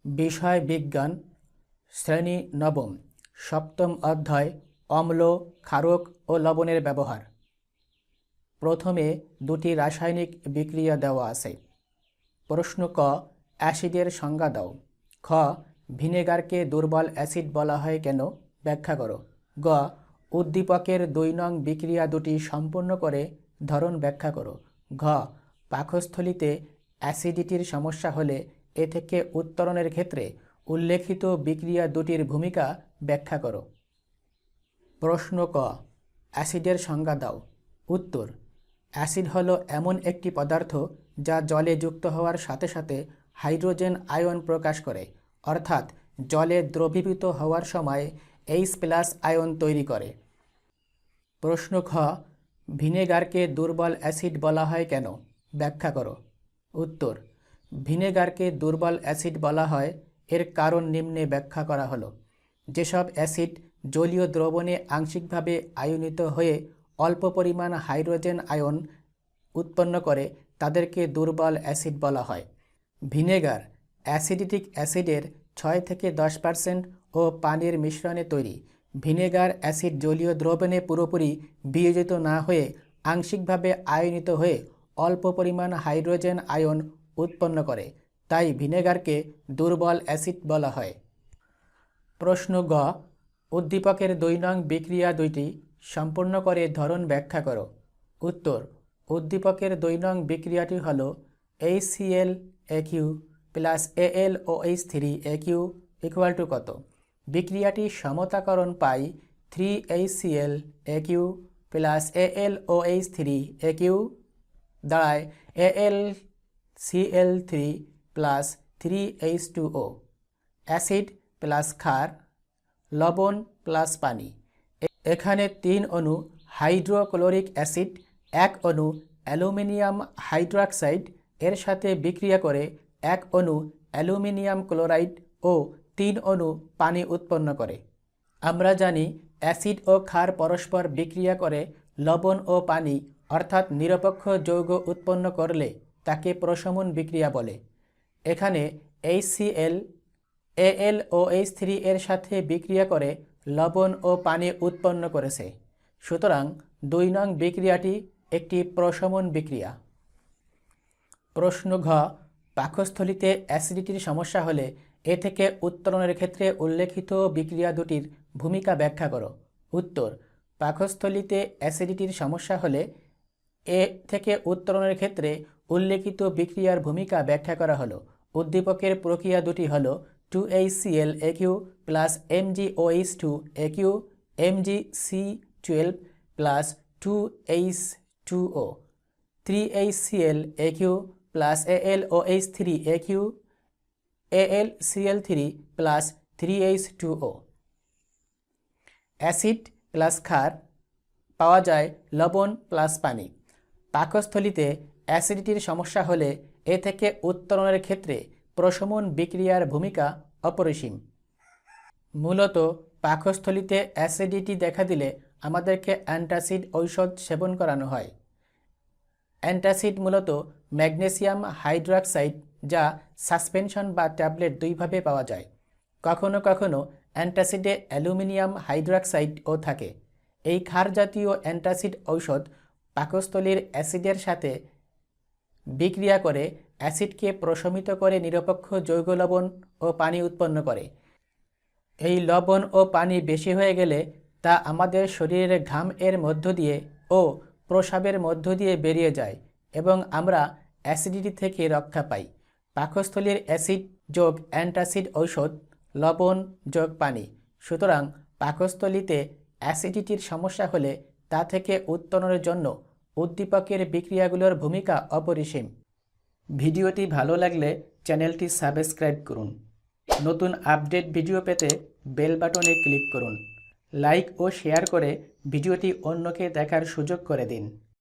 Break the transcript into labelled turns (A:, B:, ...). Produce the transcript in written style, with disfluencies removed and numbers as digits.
A: বিষয় বিজ্ঞান, শ্রেণী নবম, সপ্তম অধ্যায় অম্ল, ক্ষারক ও লবণের ব্যবহার। প্রথমে দুটি রাসায়নিক বিক্রিয়া দেওয়া আছে। প্রশ্ন ক, অ্যাসিডের সংজ্ঞা দাও। খ, ভিনেগারকে দুর্বল অ্যাসিড বলা হয় কেন, ব্যাখ্যা করো। গ, উদ্দীপকের ২ নং বিক্রিয়া দুটি সম্পূর্ণ করে ধরন ব্যাখ্যা করো। ঘ, পাকস্থলীতে অ্যাসিডিটির সমস্যা হলে এ থেকে উত্তরণের ক্ষেত্রে উল্লেখিত বিক্রিয়া দুটির ভূমিকা ব্যাখ্যা করো। প্রশ্ন ক, অ্যাসিডের সংজ্ঞা দাও। উত্তর, অ্যাসিড হলো এমন একটি পদার্থ যা জলে যুক্ত হওয়ার সাথে সাথে হাইড্রোজেন আয়ন প্রকাশ করে, অর্থাৎ জলে দ্রবীভূত হওয়ার সময় H+ আয়ন তৈরি করে। প্রশ্ন খ, ভিনেগারকে দুর্বল অ্যাসিড বলা হয় কেন, ব্যাখ্যা করো। উত্তর, ভিনেগারকে দুর্বল অ্যাসিড বলা হয় এর কারণ নিম্নে ব্যাখ্যা করা হলো। যেসব অ্যাসিড জলীয় দ্রবণে আংশিকভাবে আয়নিত হয়ে অল্প পরিমাণ হাইড্রোজেন আয়ন উৎপন্ন করে তাদেরকে দুর্বল অ্যাসিড বলা হয়। ভিনেগার অ্যাসিডিক অ্যাসিডের 6 থেকে 10% ও পানির মিশ্রণে তৈরি। ভিনেগার অ্যাসিড জলীয় দ্রবণে পুরোপুরি বিয়োজিত না হয়ে আংশিকভাবে আয়নিত হয়ে অল্প পরিমাণ হাইড্রোজেন আয়ন উৎপন্ন করে, তাই ভিনেগারকে দুর্বল অ্যাসিড বলা হয়। প্রশ্ন গ, উদ্দীপকের ২ নং বিক্রিয়া দুইটি সম্পূর্ণ করে ধরন ব্যাখ্যা করো। উত্তর, উদ্দীপকের ২ নং বিক্রিয়াটি হল HCl(Aq) + AlOH3(Aq) = কত। বিক্রিয়াটি সমতাকরণ পাই 3HCl(Aq) + AlOH3(Aq) দাঁড়ায় AlCl3 + 3H2O। অ্যাসিড প্লাস ক্ষার, লবণ প্লাস পানি। এখানে 3 অণু হাইড্রোক্লোরিক অ্যাসিড, 1 অণু অ্যালুমিনিয়াম হাইড্রোক্সাইড এর সাথে বিক্রিয়া করে 1 অণু অ্যালুমিনিয়াম ক্লোরাইড ও 3 অণু পানি উৎপন্ন করে। আমরা জানি অ্যাসিড ও ক্ষার পরস্পর বিক্রিয়া করে লবণ ও পানি অর্থাৎ নিরপেক্ষ যৌগ উৎপন্ন করলে তাকে প্রশমন বিক্রিয়া বলে। এখানে HCl AlOH3 এর সাথে বিক্রিয়া করে লবণ ও পানি উৎপন্ন করেছে, সুতরাং ২ নং বিক্রিয়াটি একটি প্রশমন বিক্রিয়া। প্রশ্ন ঘ, পাকস্থলীতে অ্যাসিডিটির সমস্যা হলে এ থেকে উত্তরণের ক্ষেত্রে উল্লেখিত বিক্রিয়া দুটির ভূমিকা ব্যাখ্যা করো। উত্তর, পাকস্থলীতে অ্যাসিডিটির সমস্যা হলে এ থেকে উত্তরণের ক্ষেত্রে উল্লেখিত বিক্রিয়ার ভূমিকা ব্যাখ্যা করা হলো। উদ্দীপকের প্রক্রিয়া দুটি হল 2HCl(Aq) + MgOH2(Aq) Mgc12 + 2H2O, 3HCl(Aq) + AlOH3(Aq) AlCl3 + 3H2O। Acid plus ক্ষার পাওয়া যায় লবণ প্লাস পানি। পাকস্থলীতে অ্যাসিডিটির সমস্যা হলে এ থেকে উত্তরণের ক্ষেত্রে প্রশমন বিক্রিয়ার ভূমিকা অপরিসীম। মূলত পাকস্থলীতে অ্যাসিডিটি দেখা দিলে আমাদেরকে অ্যান্টাসিড ঔষধ সেবন করানো হয়। অ্যান্টাসিড মূলত ম্যাগনেসিয়াম হাইড্রোক্সাইড, যা সাসপেনশন বা ট্যাবলেট দুইভাবে পাওয়া যায়। কখনো কখনো অ্যান্টাসিডে অ্যালুমিনিয়াম হাইড্রোক্সাইডও থাকে। এই ক্ষার জাতীয় অ্যান্টাসিড ঔষধ পাকস্থলীর অ্যাসিডের সাথে বিক্রিয়া করে অ্যাসিডকে প্রশমিত করে নিরপেক্ষ যৌগ লবণ ও পানি উৎপন্ন করে। এই লবণ ও পানি বেশি হয়ে গেলে তা আমাদের শরীরের ঘাম এর মধ্য দিয়ে ও প্রস্রাবের মধ্য দিয়ে বেরিয়ে যায় এবং আমরা অ্যাসিডিটি থেকে রক্ষা পাই। পাকস্থলীর অ্যাসিড যোগ অ্যান্টাসিড ঔষধ, লবণ যোগ পানি। সুতরাং পাকস্থলীতে অ্যাসিডিটির সমস্যা হলে তা থেকে উত্তরণের জন্য উদ্দীপকের বিক্রিয়াগুলোর ভূমিকা অপরিসীম। ভিডিওটি ভালো লাগলে চ্যানেলটি সাবস্ক্রাইব করুন। নতুন আপডেট ভিডিও পেতে বেল বাটনে ক্লিক করুন। লাইক ও শেয়ার করে ভিডিওটি অন্যকে দেখার সুযোগ করে দিন।